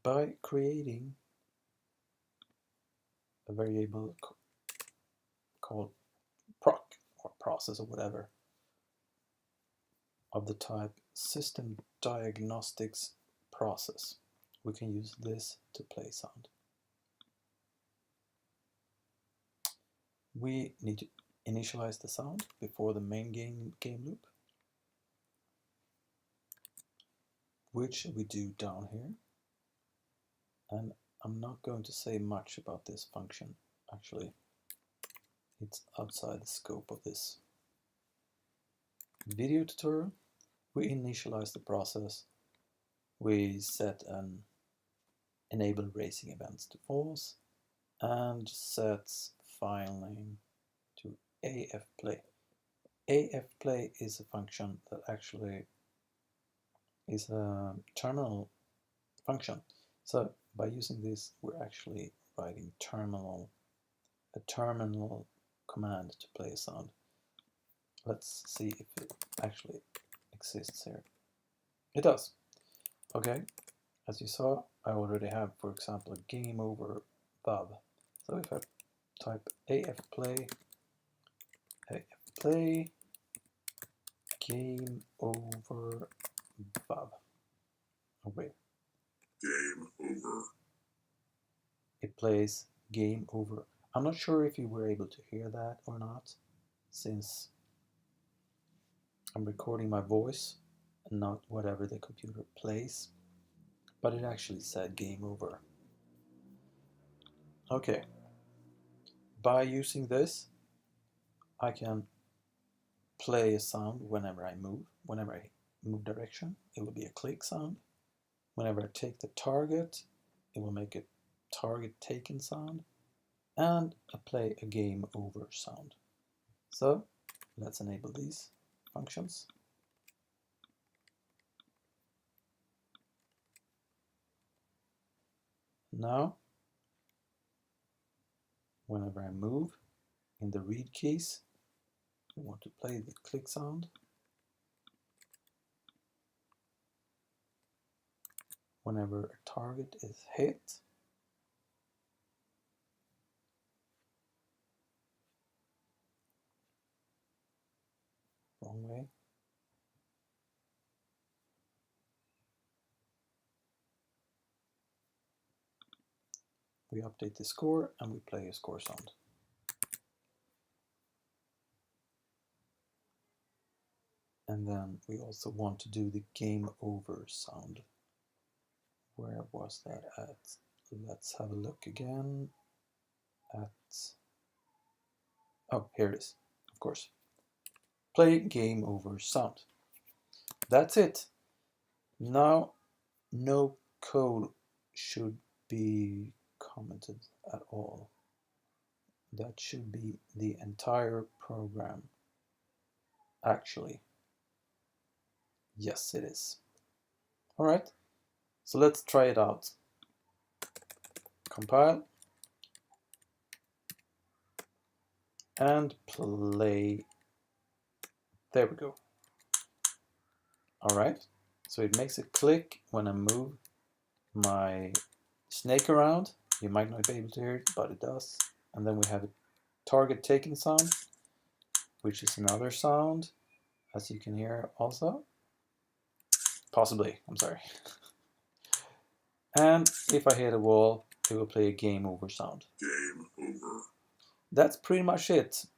by creating a variable called proc or process or whatever of the type system diagnostics process. We can use this to play sound. We need to initialize the sound before the main game loop, which we do down here. And I'm not going to say much about this function, actually. It's outside the scope of this video tutorial. We initialize the process. We set an enable racing events to false and sets file name to AFPlay. AFPlay is a function that actually is a terminal function. So by using this, we're actually writing a terminal command to play a sound. Let's see if it actually exists here. It does. Okay, as you saw, I already have, for example, a game over VAV. So if I type AFPlay game over VAV. Oh wait. Game over. It plays game over. I'm not sure if you were able to hear that or not, since I'm recording my voice and not whatever the computer plays, but it actually said game over. Okay, by using this, I can play a sound whenever I move. Whenever I move direction, it will be a click sound. Whenever I take the target, it will make a target taken sound, and I play a game over sound. So let's enable these functions. Now, whenever I move in the read keys, we want to play the click sound. Whenever a target is hit, wrong way. We update the score and we play a score sound. And then we also want to do the game over sound. Where was that at? Let's have a look again at, oh, here it is, of course. Play game over sound. That's it. Now, no code should be commented at all. That should be the entire program. Actually, yes, it is. All right, so let's try it out. Compile and play. There we go. All right, so it makes a click when I move my snake around. You might not be able to hear it, but it does. And then we have a target taken sound, which is another sound, as you can hear also. Possibly, I'm sorry. And if I hit a wall, it will play a game over sound. Game over. That's pretty much it.